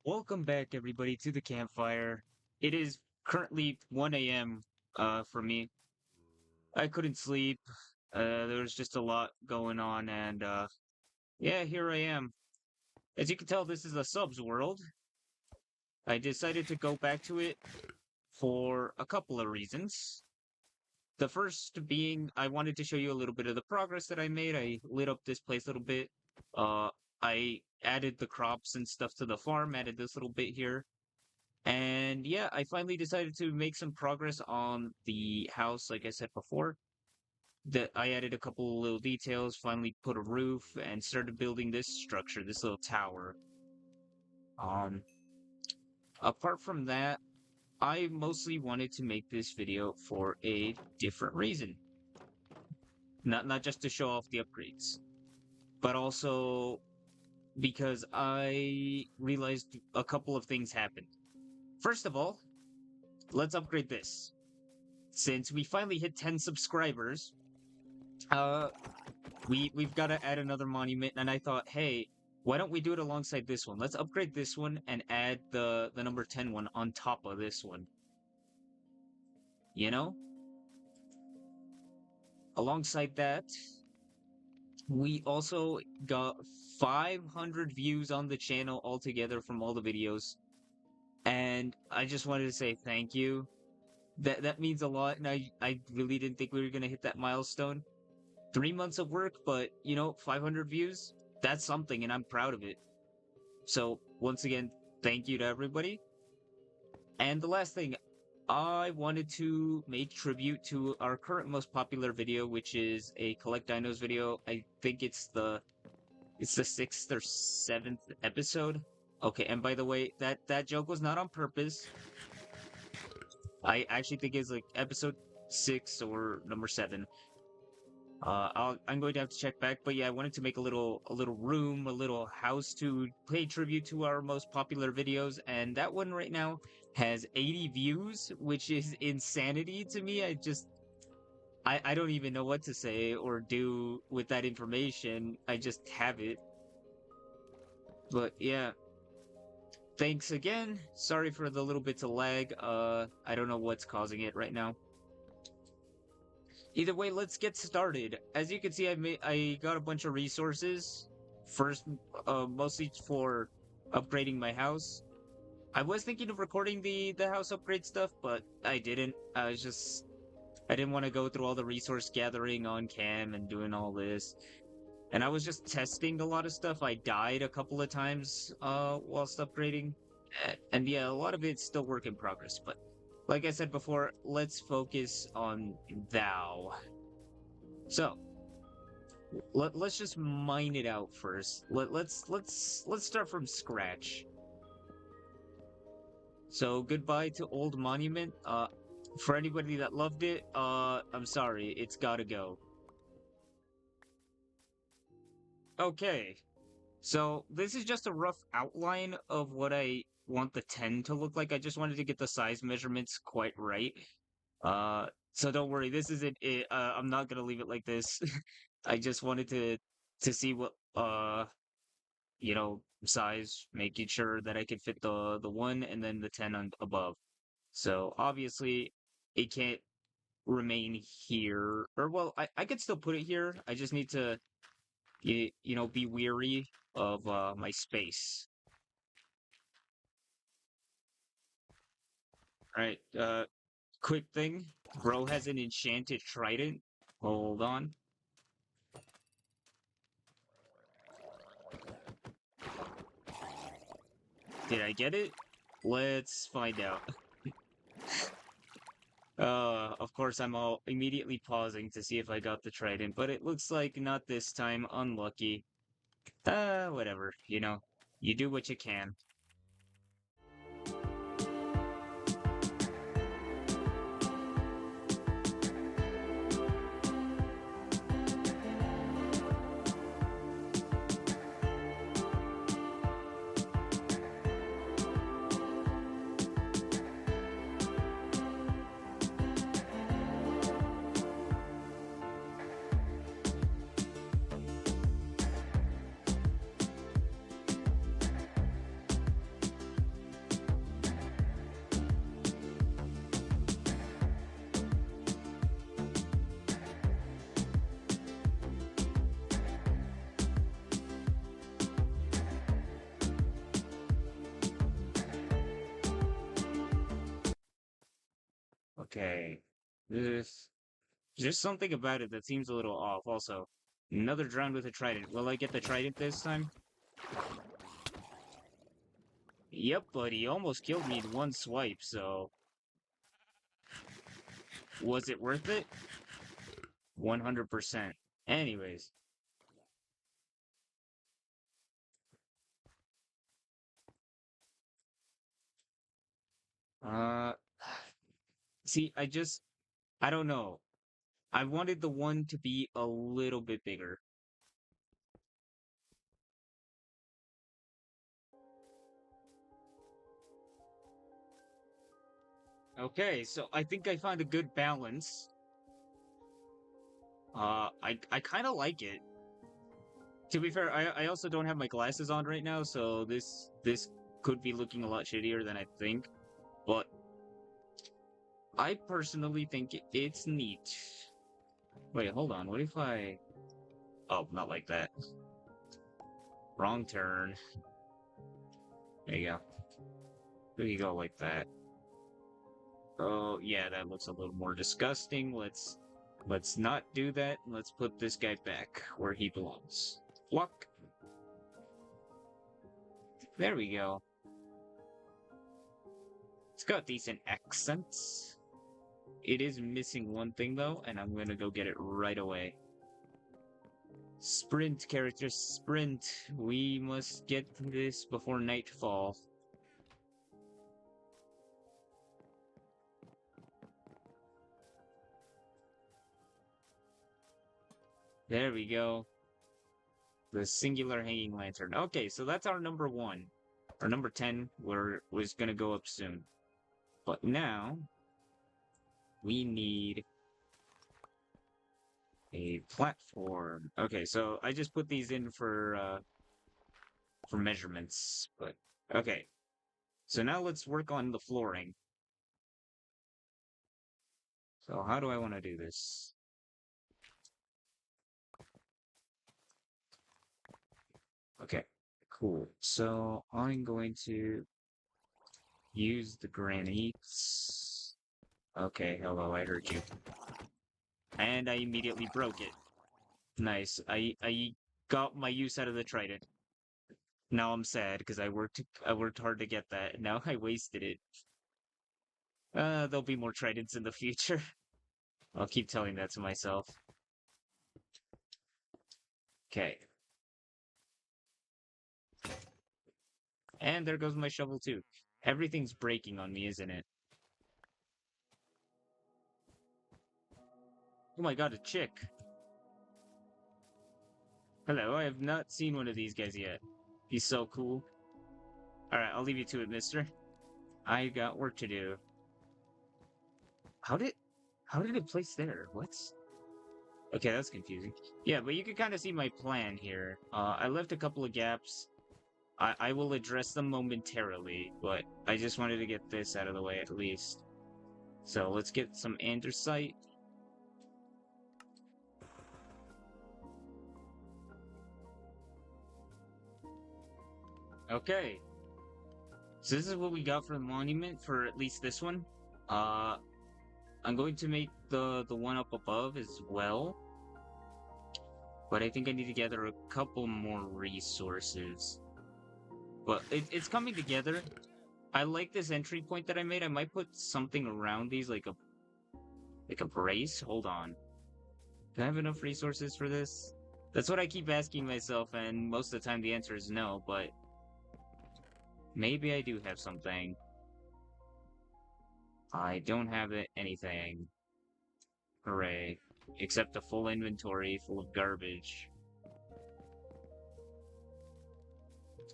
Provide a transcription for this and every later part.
Welcome back, everybody, to the campfire. It is currently 1 a.m. For me. I couldn't sleep. There was just a lot going on, and yeah, here I am. As you can tell, this is a subs world. I decided to go back to it for a couple of reasons. The first being I wanted to show you a little bit of the progress that I made. I lit up this place a little bit. Uh, I added the crops and stuff to the farm, added this little bit here. And yeah, I finally decided to make some progress on the house, like I said before. That I added a couple little details, finally put a roof, and started building this structure, this little tower. Um, Apart from that, I mostly wanted to make this video for a different reason. Not just to show off the upgrades, but also because I realized a couple of things happened. First of all, let's upgrade this. Since we finally hit 10 subscribers, uh we've got to add another monument, and I thought, hey, why don't we do it alongside this one? Let's upgrade this one and add the number 10 one on top of this one. You know? Alongside that, we also got 500 views on the channel altogether from all the videos. And I just wanted to say thank you. That means a lot, and I really didn't think we were gonna hit that milestone. 3 months of work, but 500 views, that's something, and I'm proud of it. So, once again, thank you to everybody. And the last thing, I wanted to make tribute to our current most popular video, which is a Collect Dinos video. I think it's the 6th or 7th episode. Okay, and by the way, that joke was not on purpose. I actually think it's like episode 6 or number 7. I'm going to have to check back, but yeah, I wanted to make a little room, a little house to pay tribute to our most popular videos, and that one right now has 80 views, which is insanity to me. I don't even know what to say or do with that information. I just have it. But yeah, thanks again. Sorry for the little bits of lag. I don't know what's causing it right now. Either way, let's get started. As you can see, I got a bunch of resources. First, mostly for upgrading my house. I was thinking of recording the house upgrade stuff, but I didn't. I didn't want to go through all the resource gathering on cam and doing all this. And I was just testing a lot of stuff. I died a couple of times whilst upgrading. And yeah, a lot of it's still work in progress, but like I said before, let's focus on thou. So, let's just mine it out first. Let's start from scratch. So goodbye to Old Monument. For anybody that loved it, I'm sorry, it's gotta go. Okay, so this is just a rough outline of what I want the 10 to look like. I just wanted to get the size measurements quite right. So don't worry, this isn't it. I'm not gonna leave it like this. I just wanted to see what size, making sure that I could fit the 1 and then the 10 on above. So obviously it can't remain here. Or well, I could still put it here. I just need to be weary of my space. Alright, quick thing. Bro has an enchanted trident. Hold on. Did I get it? Let's find out. Of course, I'm all immediately pausing to see if I got the trident, but it looks like not this time. Unlucky. Whatever. You do what you can. Okay. This, there's something about it that seems a little off. Also, another drown with a trident. Will I get the trident this time? Yep, but he almost killed me in one swipe, so was it worth it? 100%. Anyways, uh, see, I don't know. I wanted the one to be a little bit bigger. Okay, so I think I found a good balance. I kind of like it. To be fair, I also don't have my glasses on right now, so this could be looking a lot shittier than I think. But I personally think it's neat. Wait, hold on. What if I... Oh, not like that. Wrong turn. There you go. There you go, like that. Oh, yeah, that looks a little more disgusting. Let's not do that. Let's put this guy back where he belongs. Walk. There we go. It's got decent accents. It is missing one thing though, and I'm gonna go get it right away. Sprint, character, sprint. We must get this before nightfall. There we go. The singular hanging lantern. Okay, so that's our number 1. Our number 10 was gonna go up soon. But now we need a platform. Okay, so I just put these in for measurements, but okay. So now let's work on the flooring. So how do I want to do this? Okay, cool. So I'm going to use the granites. Okay, hello, I heard you. And I immediately broke it. Nice. I got my use out of the trident. Now I'm sad because I worked hard to get that. Now I wasted it. There'll be more tridents in the future. I'll keep telling that to myself. Okay. And there goes my shovel too. Everything's breaking on me, isn't it? Oh my god, a chick. Hello, I have not seen one of these guys yet. He's so cool. Alright, I'll leave you to it, mister. I got work to do. How did... How did it place there? What? Okay, that's confusing. Yeah, but you can kind of see my plan here. I left a couple of gaps. I will address them momentarily, but I just wanted to get this out of the way at least. So let's get some andesite. Okay. So this is what we got for the monument for at least this one. Uh, I'm going to make the one up above as well. But I think I need to gather a couple more resources. But it's coming together. I like this entry point that I made. I might put something around these, like a brace. Hold on. Do I have enough resources for this? That's what I keep asking myself, and most of the time the answer is no, but maybe I do have something. I don't have anything. Hooray. Except a full inventory full of garbage.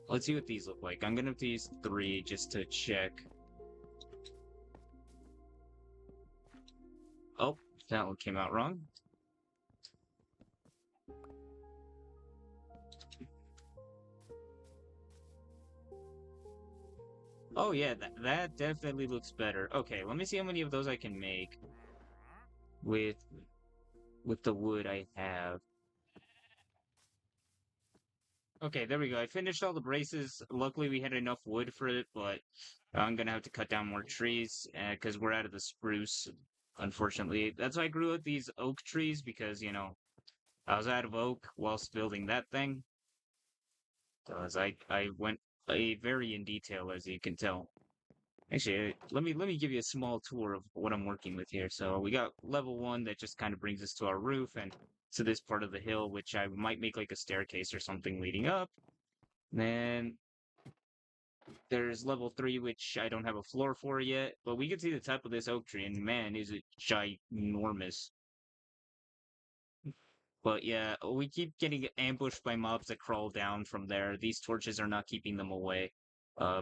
Let's see what these look like. I'm gonna have to use 3 just to check. Oh, that one came out wrong. Oh yeah, that definitely looks better. Okay, let me see how many of those I can make with the wood I have. Okay, there we go. I finished all the braces. Luckily, we had enough wood for it, but I'm gonna have to cut down more trees because we're out of the spruce. unfortunately. That's why I grew out these oak trees because, I was out of oak whilst building that thing. So as I went very in detail, as you can tell. Actually, let me give you a small tour of what I'm working with here. So we got level 1 that just kind of brings us to our roof and to this part of the hill, which I might make like a staircase or something leading up. Then there's level 3, which I don't have a floor for yet, but we can see the top of this oak tree, and man, is it ginormous. But yeah, we keep getting ambushed by mobs that crawl down from there. These torches are not keeping them away.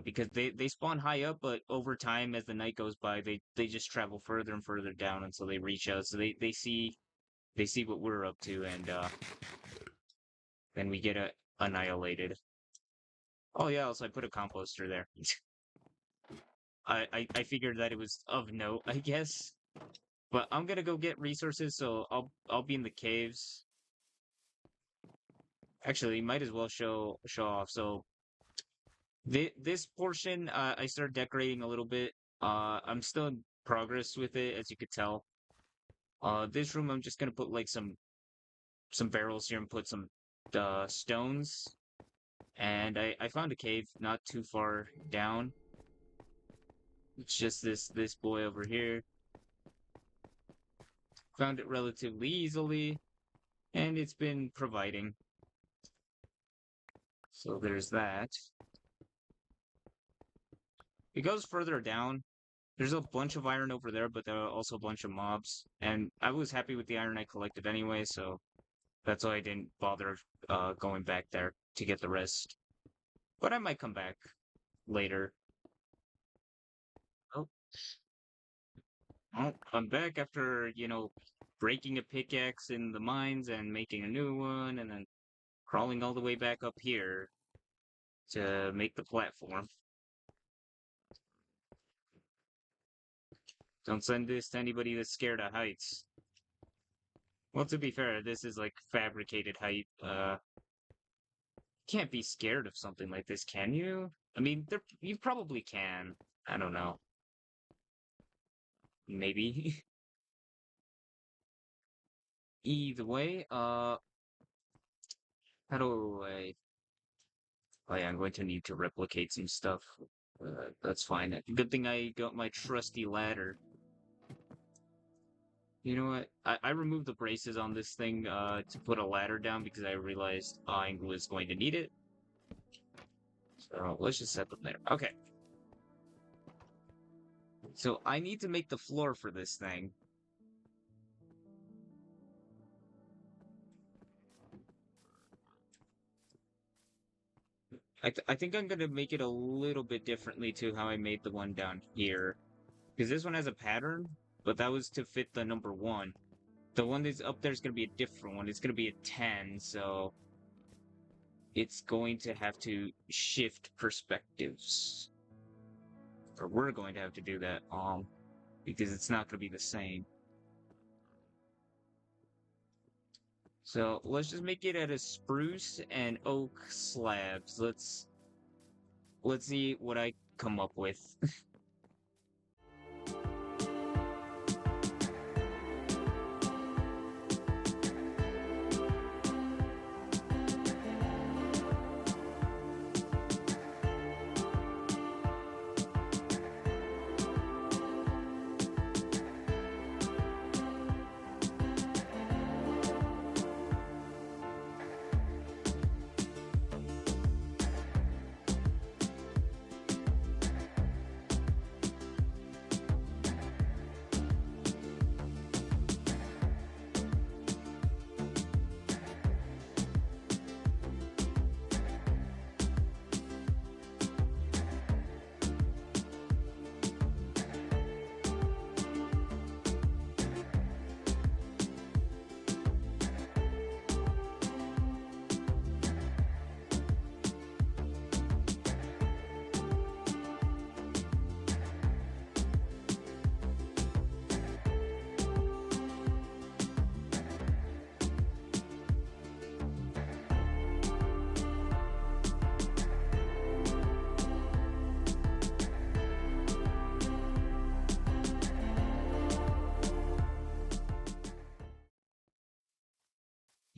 Because they spawn high up, but over time, as the night goes by, they just travel further and further down until they reach us. So they see what we're up to, and then we get annihilated. Oh yeah, also I put a composter there. I figured that it was of note, I guess. But I'm gonna go get resources, so I'll be in the caves. Actually, might as well show off. So this portion, I started decorating a little bit. I'm still in progress with it, as you could tell. This room, I'm just gonna put like some barrels here and put some stones. And I found a cave not too far down. It's just this boy over here. Found it relatively easily, and it's been providing. So there's that. It goes further down. There's a bunch of iron over there, but there are also a bunch of mobs. And I was happy with the iron I collected anyway, so that's why I didn't bother going back there to get the rest. But I might come back later. Oh, oh, I'm back after, breaking a pickaxe in the mines and making a new one, and then crawling all the way back up here to make the platform. Don't send this to anybody that's scared of heights. Well, to be fair, this is like fabricated height. Can't be scared of something like this, can you? I mean, you probably can. I don't know. Maybe. Either way, how do I... Oh yeah, I'm going to need to replicate some stuff. That's fine. Good thing I got my trusty ladder. You know what? I removed the braces on this thing to put a ladder down because I realized I was going to need it. So let's just set them there. Okay. So I need to make the floor for this thing. I think I'm gonna make it a little bit differently to how I made the one down here. Because this one has a pattern, but that was to fit the number 1. The one that's up there is gonna be a different one. It's gonna be a 10, so it's going to have to shift perspectives. Or we're going to have to do that, because it's not gonna be the same. So let's just make it out of spruce and oak slabs. Let's see what I come up with.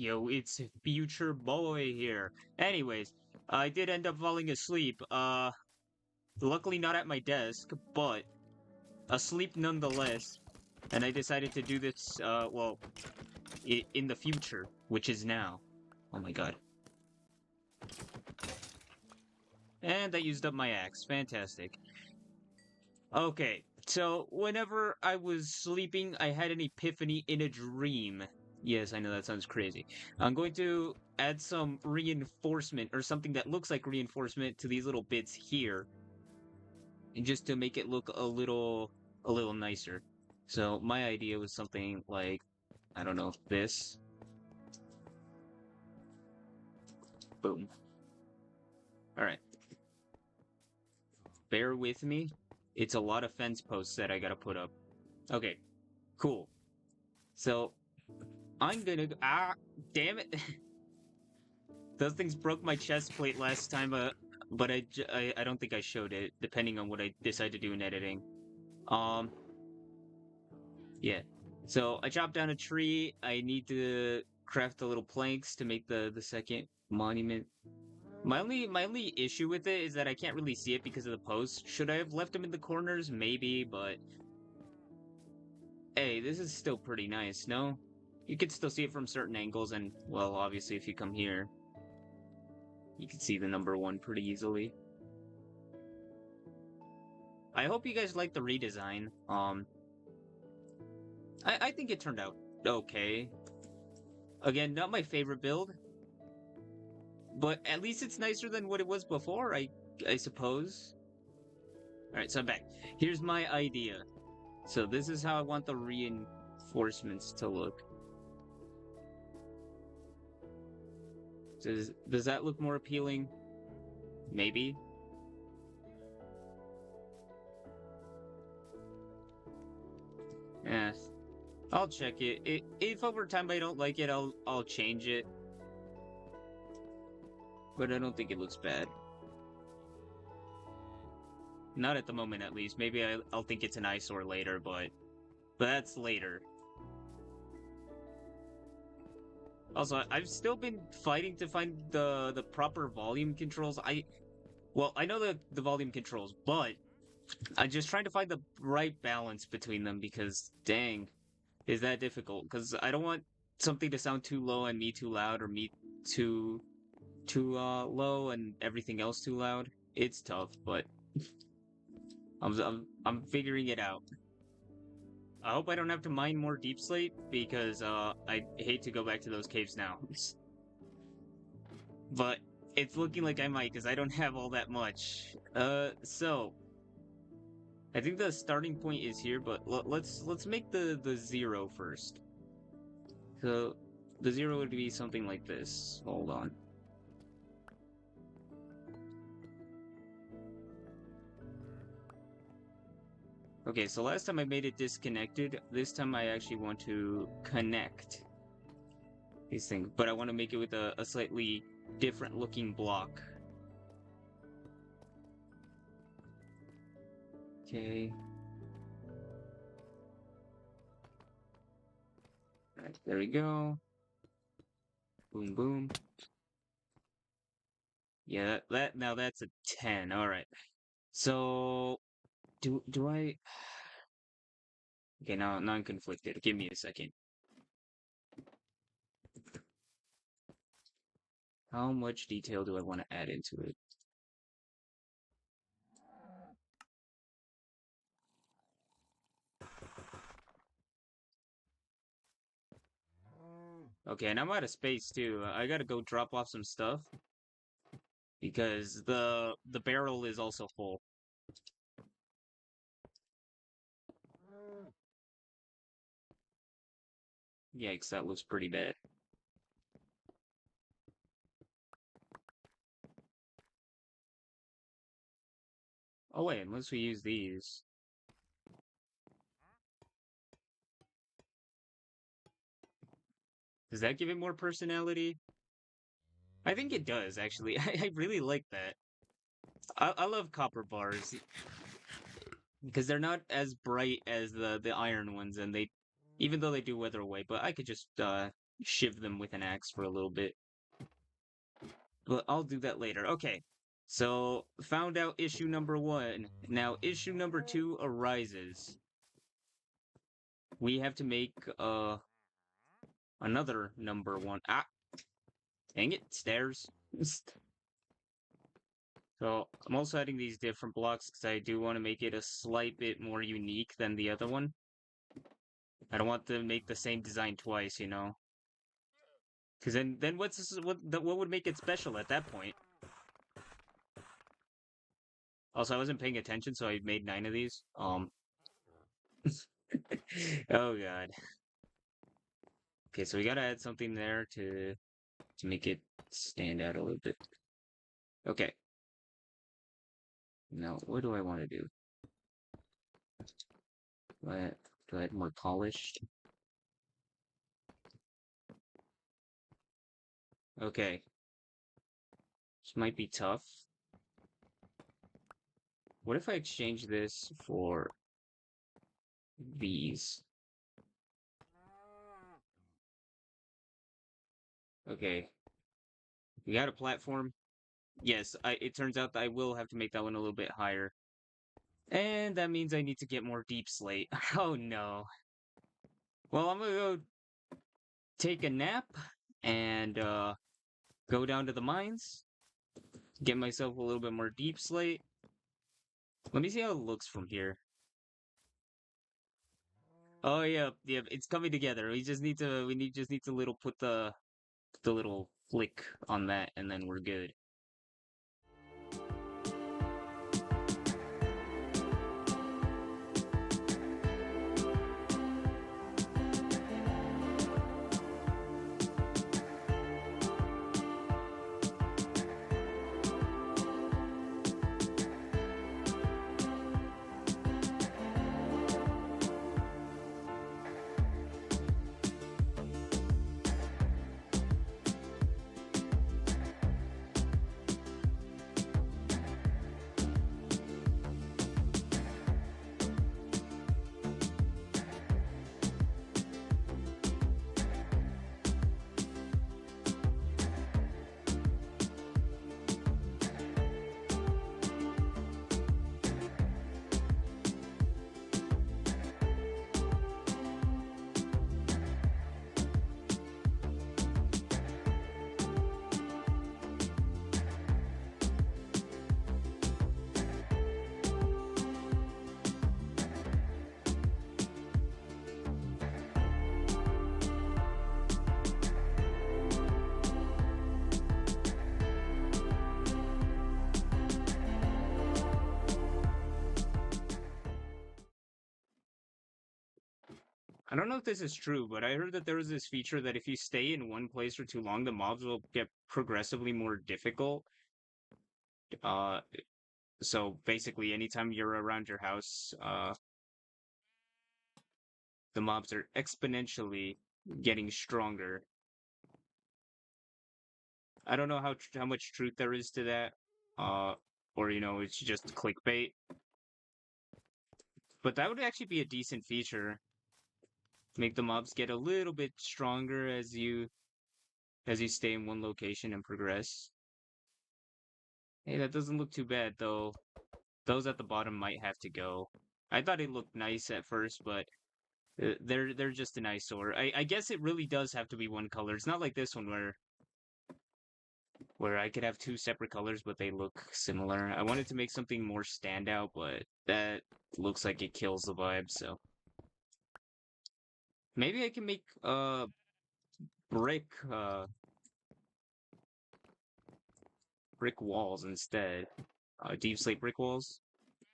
Yo, it's future boy here. Anyways, I did end up falling asleep. Luckily not at my desk, but asleep nonetheless. And I decided to do this, well, in the future, which is now. Oh my god. And I used up my axe. Fantastic. Okay, so whenever I was sleeping, I had an epiphany in a dream. Yes, I know that sounds crazy. I'm going to add some reinforcement or something that looks like reinforcement to these little bits here, and just to make it look a little nicer. So my idea was something like, I don't know, this. Boom. All right. Bear with me. It's a lot of fence posts that I gotta put up. Okay, cool. So I'm gonna damn it. Those things broke my chest plate last time, but I don't think I showed it, depending on what I decide to do in editing. Um, yeah. So I chopped down a tree. I need to craft the little planks to make the second monument. My only issue with it is that I can't really see it because of the posts. Should I have left them in the corners? Maybe, but hey, this is still pretty nice, no? You can still see it from certain angles, and well, obviously if you come here, you can see the number one pretty easily. I hope you guys like the redesign. I think it turned out okay. Again, not my favorite build, but at least it's nicer than what it was before, I suppose. Alright, so I'm back. Here's my idea. So this is how I want the reinforcements to look. Does that look more appealing? Maybe. Eh, I'll check it. If over time I don't like it, I'll change it. But I don't think it looks bad. Not at the moment, at least. Maybe I'll think it's an eyesore later, but that's later. Also, I've still been fighting to find the proper volume controls. Well, I know the volume controls, but I'm just trying to find the right balance between them because, dang, is that difficult? Because I don't want something to sound too low and me too loud, or me too low and everything else too loud. It's tough, but I'm figuring it out. I hope I don't have to mine more deep slate because I hate to go back to those caves now. But it's looking like I might because I don't have all that much. So I think the starting point is here, but let's make the zero first. So the zero would be something like this. Hold on. Okay, so last time I made it disconnected. This time I actually want to connect these things, but I want to make it with a slightly different looking block. Okay. Alright, there we go. Boom, boom. Yeah, now that's a 10. All right. So do I? Okay, now I'm conflicted. Give me a second. How much detail do I want to add into it? Okay, and I'm out of space too. I gotta go drop off some stuff because the barrel is also full. Yikes, that looks pretty bad. Oh wait, unless we use these. Does that give it more personality? I think it does, actually. I really like that. I love copper bars because they're not as bright as the iron ones, and they, even though they do weather away, but I could just shiv them with an axe for a little bit. But I'll do that later. Okay. So, found out issue number 1. Now, issue number 2 arises. We have to make, another number 1. Ah! Dang it, stairs. So, I'm also adding these different blocks because I do want to make it a slight bit more unique than the other one. I don't want to make the same design twice, you know? Because then what would make it special at that point? Also, I wasn't paying attention, so I made 9 of these. Oh god. Okay, so we gotta add something there to make it stand out a little bit. Okay. Now, what do I want to do? Do I add more polished? Okay. This might be tough. What if I exchange this for these? Okay. We got a platform. Yes, it turns out that I will have to make that one a little bit higher. And that means I need to get more deep slate. Oh no. Well, I'm gonna go take a nap and go down to the mines, get myself a little bit more deep slate. Let me see how it looks from here. Oh yeah, yeah, it's coming together. Just need to little put the little flick on that, and then we're good. I don't know if this is true, but I heard that there was this feature that if you stay in one place for too long, the mobs will get progressively more difficult. Uh, so basically, anytime you're around your house, the mobs are exponentially getting stronger. I don't know how much truth there is to that, or it's just clickbait. But that would actually be a decent feature. Make the mobs get a little bit stronger as you stay in one location and progress. Hey, that doesn't look too bad though. Those at the bottom might have to go. I thought it looked nice at first, but they're just an eyesore. I guess it really does have to be one color. It's not like this one where I could have two separate colors, but they look similar. I wanted to make something more standout, but that looks like it kills the vibe, so. Maybe I can make, brick, brick walls instead. Deep slate brick walls.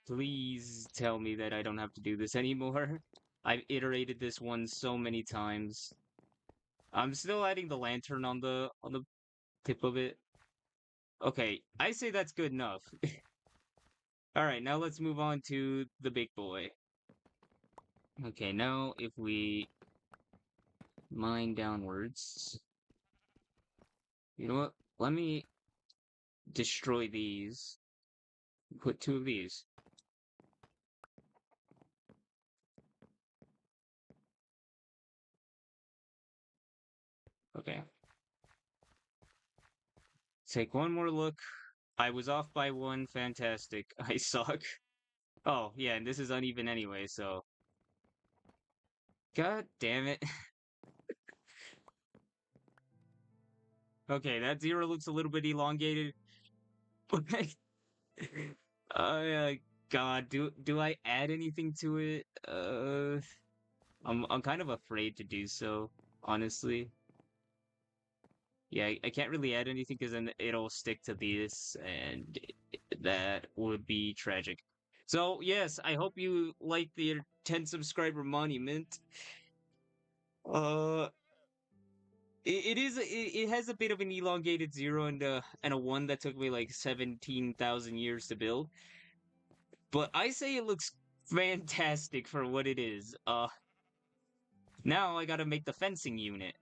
Please tell me that I don't have to do this anymore. I've iterated this one so many times. I'm still adding the lantern on the tip of it. Okay, I say that's good enough. Alright, now let's move on to the big boy. Okay, now if we mine downwards. You know what? Let me destroy these. Put 2 of these. Okay. Take one more look. I was off by one. Fantastic. I suck. Oh, yeah, and this is uneven anyway, so... God damn it. Okay, that zero looks a little bit elongated. Uh, God, do I add anything to it? I'm kind of afraid to do so, honestly. Yeah, I can't really add anything because then it'll stick to this, and that would be tragic. So, yes, I hope you like the 10 subscriber monument. Uh, it has a bit of an elongated zero and a one that took me like 17,000 years to build, but I say it looks fantastic for what it is. Now I gotta make the fencing unit.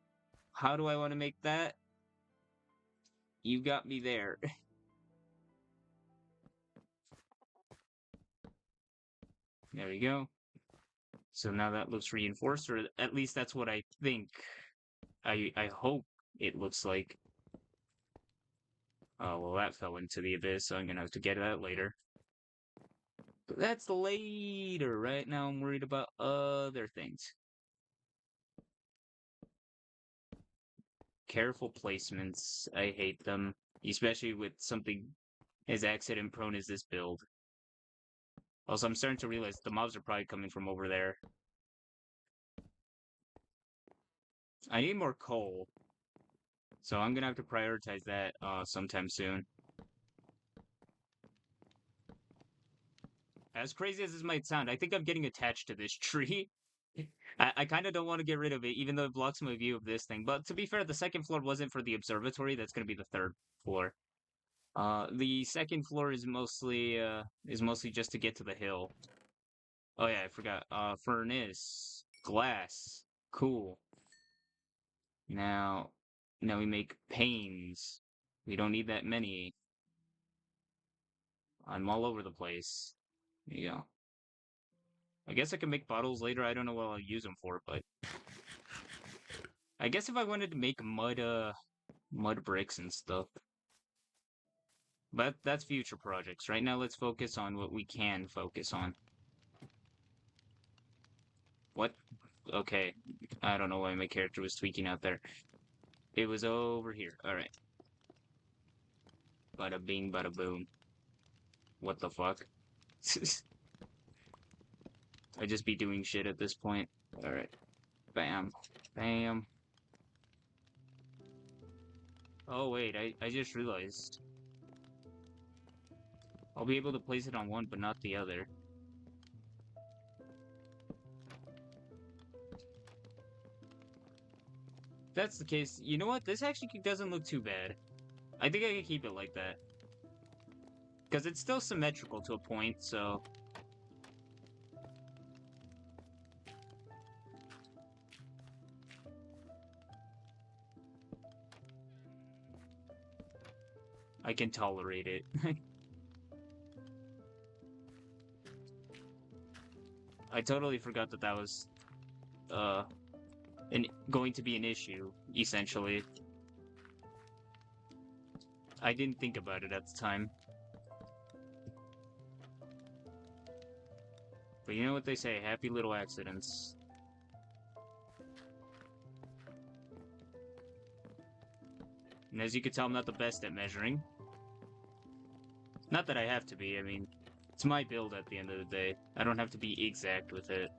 How do I want to make that? You got me there. There we go. So now that looks reinforced, or at least that's what I think. I hope it looks like. Oh, well, that fell into the abyss, so I'm gonna have to get that later. But that's later. Right now, I'm worried about other things. Careful placements. I hate them, especially with something as accident-prone as this build. Also, I'm starting to realize the mobs are probably coming from over there. I need more coal, so I'm gonna have to prioritize that sometime soon. As crazy as this might sound, I think I'm getting attached to this tree. I kind of don't want to get rid of it, even though it blocks my view of this thing. But to be fair, the second floor wasn't for the observatory. That's going to be the third floor. The second floor is mostly just to get to the hill. Oh yeah, I forgot. Furnace, glass, cool. Now, now we make panes. We don't need that many. I'm all over the place. There you go. I guess I can make bottles later. I don't know what I'll use them for, but I guess if I wanted to make mud bricks and stuff. But that's future projects. Right now, let's focus on what we can focus on. What? Okay. I don't know why my character was tweaking out there. It was over here. Alright. Bada bing, bada boom. What the fuck? I just be doing shit at this point. Alright. Bam. Bam. Oh, wait. I just realized. I'll be able to place it on one, but not the other. If that's the case, you know what? This actually doesn't look too bad. I think I can keep it like that. Because it's still symmetrical to a point, so... I can tolerate it. I totally forgot that that was, going to be an issue, essentially. I didn't think about it at the time. But you know what they say, happy little accidents. And as you can tell, I'm not the best at measuring. Not that I have to be, I mean, it's my build at the end of the day. I don't have to be exact with it.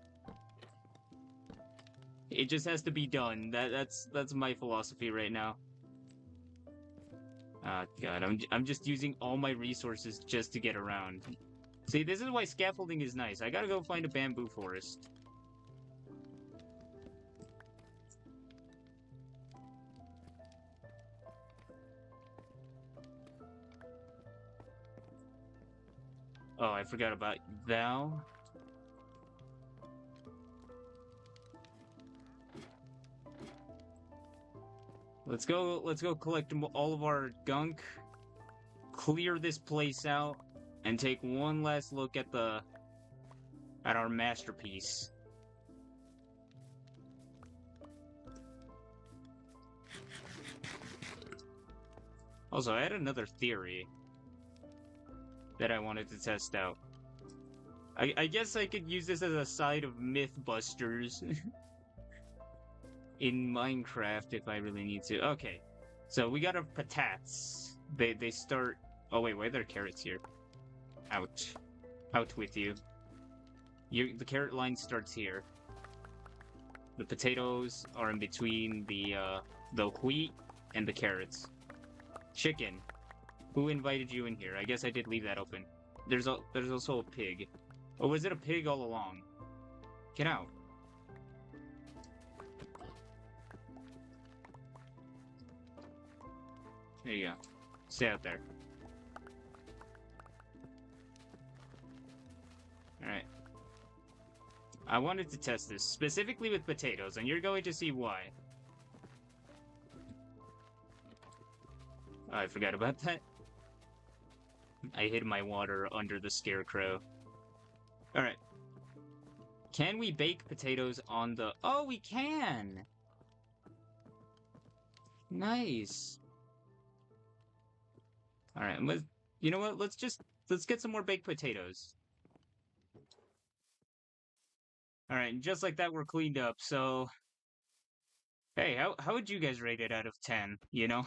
It just has to be done. That's my philosophy right now. Ah, God, I'm just using all my resources just to get around. See, this is why scaffolding is nice. I gotta go find a bamboo forest. Oh, I forgot about thou. Let's go collect all of our gunk, clear this place out, and take one last look at our masterpiece. Also, I had another theory that I wanted to test out. I guess I could use this as a side of Mythbusters in Minecraft if I really need to. Okay, so we got our patats. They start. Oh wait, why are there carrots here? Out, out with you. The carrot line starts here. The potatoes are in between the wheat and the carrots. Chicken. Who invited you in here? I guess I did leave that open. There's also a pig. Or was it a pig all along? Get out. There you go. Stay out there. Alright. I wanted to test this, specifically with potatoes, and you're going to see why. Oh, I forgot about that. I hid my water under the scarecrow. Alright. Can we bake potatoes on the... Oh, we can! Nice. Alright, you know what? Let's get some more baked potatoes. Alright, and just like that, we're cleaned up, so... Hey, how would you guys rate it out of 10, you know?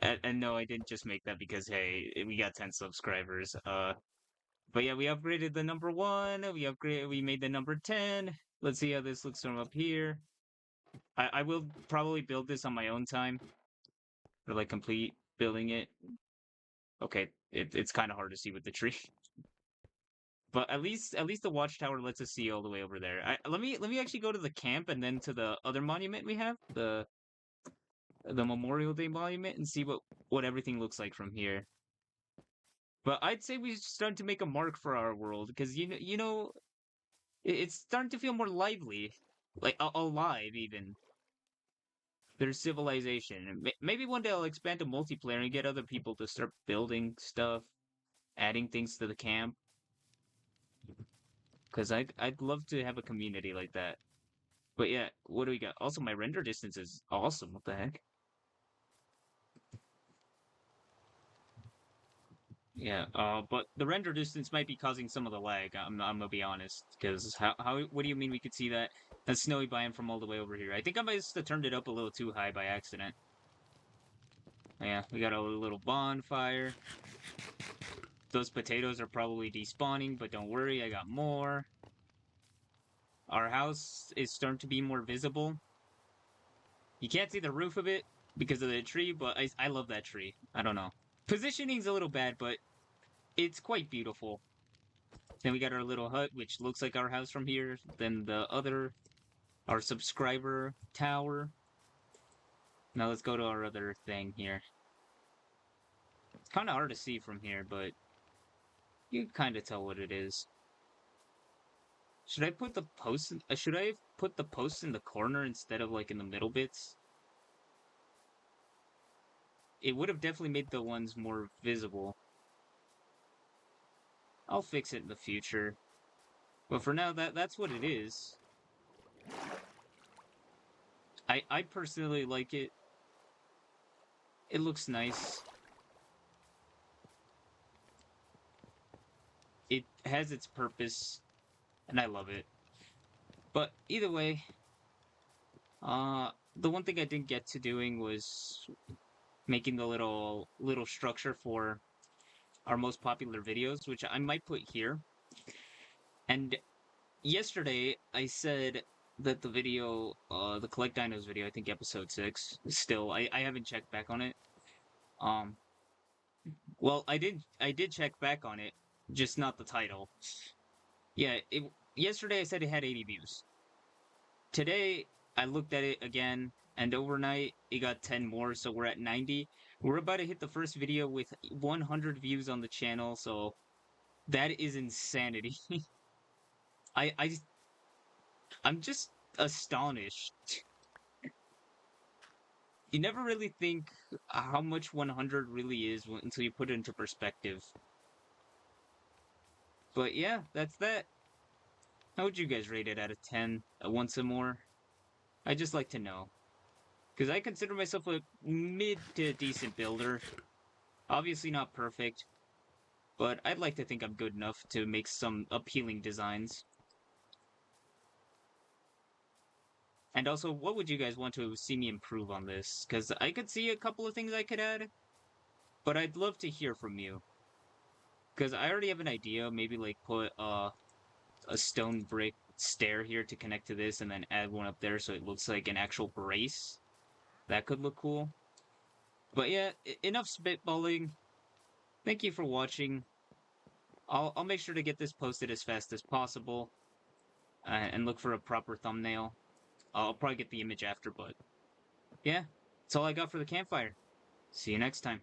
And no, I didn't just make that because, hey, we got 10 subscribers. But yeah, we upgraded the number 1, we made the number 10. Let's see how this looks from up here. I will probably build this on my own time. Or, like, complete building it. Okay, it's kind of hard to see with the tree. But at least the watchtower lets us see all the way over there. Let me actually go to the camp and then to the other monument we have, the Memorial Day monument, and see what everything looks like from here. But I'd say we start to make a mark for our world because you know it's starting to feel more lively, like alive even. There's civilization. Maybe one day I'll expand to multiplayer and get other people to start building stuff, adding things to the camp. Because I'd love to have a community like that. But yeah, what do we got? Also, my render distance is awesome. What the heck? Yeah, but the render distance might be causing some of the lag. I'm gonna be honest, because what do you mean we could see that snowy biome from all the way over here? I think I might have turned it up a little too high by accident. Yeah, we got a little bonfire. Those potatoes are probably despawning, but don't worry, I got more. Our house is starting to be more visible. You can't see the roof of it because of the tree, but I love that tree. I don't know. Positioning's a little bad, but it's quite beautiful. Then we got our little hut, which looks like our house from here. Then our subscriber tower. Now let's go to our other thing here. It's kind of hard to see from here, but you can kind of tell what it is. Should I put the post? Should I have put the posts in the corner instead of like in the middle bits? It would have definitely made the ones more visible. I'll fix it in the future. But for now, that's what it is. I personally like it. It looks nice. It has its purpose, and I love it. But either way, the one thing I didn't get to doing was making the little structure for our most popular videos, which I might put here. And yesterday, I said that the video, the Collect Dinos video, I think episode 6, still, I haven't checked back on it. Well, I did check back on it, just not the title. Yeah, yesterday I said it had 80 views. Today, I looked at it again, and overnight, it got 10 more, so we're at 90. We're about to hit the first video with 100 views on the channel, so that is insanity. I'm just astonished. You never really think how much 100 really is until you put it into perspective. But yeah, that's that. How would you guys rate it out of 10? Want some more? I'd just like to know. Because I consider myself a mid to decent builder. Obviously not perfect, but I'd like to think I'm good enough to make some appealing designs. And also, what would you guys want to see me improve on this? Because I could see a couple of things I could add, but I'd love to hear from you. Because I already have an idea, maybe like put a stone brick stair here to connect to this, and then add one up there so it looks like an actual brace. That could look cool. But yeah, enough spitballing. Thank you for watching. I'll make sure to get this posted as fast as possible, and look for a proper thumbnail. I'll probably get the image after, but yeah, that's all I got for the campfire. See you next time.